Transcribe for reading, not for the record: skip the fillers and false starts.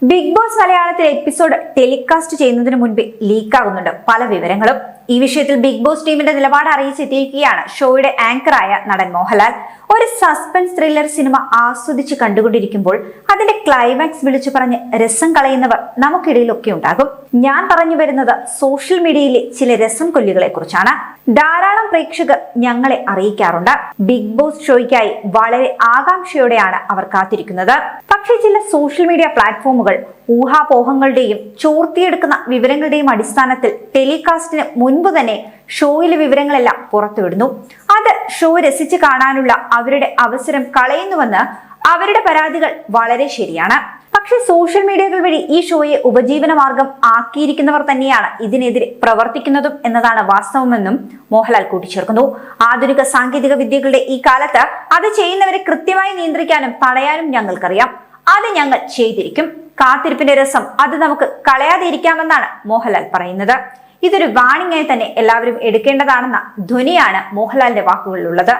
Big boss മലയാളത്തിലെ episode telecast ചെയ്യുന്നതിന് മുൻപ് ലീക്കാകുന്നുണ്ട് പല വിവരങ്ങളും. ഈ വിഷയത്തിൽ ബിഗ് ബോസ് ടീമിന്റെ നിലപാട് അറിയിച്ചെത്തിയിരിക്കുകയാണ് ഷോയുടെ ആങ്കറായ നടൻ മോഹൻലാൽ. ഒരു സസ്പെൻസ് ത്രില്ലർ സിനിമ ആസ്വദിച്ച് കണ്ടുകൊണ്ടിരിക്കുമ്പോൾ അതിന്റെ ക്ലൈമാക്സ് വിളിച്ചു പറഞ്ഞ് രസം കളയുന്നവർ നമുക്കിടയിലൊക്കെ ഉണ്ടാകും. ഞാൻ പറഞ്ഞു വരുന്നത് സോഷ്യൽ മീഡിയയിലെ ചില രസം കൊല്ലികളെ കുറിച്ചാണ്. ധാരാളം പ്രേക്ഷകർ ഞങ്ങളെ അറിയിക്കാറുണ്ട്. ബിഗ് ബോസ് ഷോയ്ക്കായി വളരെ ആകാംക്ഷയോടെയാണ് അവർ കാത്തിരിക്കുന്നത്. പക്ഷേ ചില സോഷ്യൽ മീഡിയ പ്ലാറ്റ്ഫോമുകൾ ഊഹാപോഹങ്ങളുടെയും ചോർത്തിയെടുക്കുന്ന വിവരങ്ങളുടെയും അടിസ്ഥാനത്തിൽ ടെലികാസ്റ്റിന് മുൻപ് തന്നെ ഷോയിലെ വിവരങ്ങളെല്ലാം പുറത്തുവിടുന്നു. അത് ഷോ രസിച്ച് കാണാനുള്ള അവരുടെ അവസരം കളയുന്നുവെന്ന് അവരുടെ പരാതികൾ വളരെ ശരിയാണ്. പക്ഷെ സോഷ്യൽ മീഡിയകൾ വഴി ഈ ഷോയെ ഉപജീവന മാർഗം ആക്കിയിരിക്കുന്നവർ തന്നെയാണ് ഇതിനെതിരെ പ്രവർത്തിക്കുന്നതും എന്നതാണ് വാസ്തവമെന്നും മോഹൻലാൽ കൂട്ടിച്ചേർക്കുന്നു. ആധുനിക സാങ്കേതിക വിദ്യകളുടെ ഈ കാലത്ത് അത് ചെയ്യുന്നവരെ കൃത്യമായി നിയന്ത്രിക്കാനും തടയാനും ഞങ്ങൾക്കറിയാം. അത് ഞങ്ങൾ ചെയ്തിരിക്കും. കാത്തിരിപ്പിന്റെ രസം അത് നമുക്ക് കളയാതിരിക്കാമെന്നാണ് മോഹൻലാൽ പറയുന്നത്. ഇതൊരു വാണിംഗ് ആയി തന്നെ എല്ലാവരും എടുക്കേണ്ടതാണെന്ന ധ്വനിയാണ് മോഹൻലാലിന്റെ വാക്കുകളിലുള്ളത്.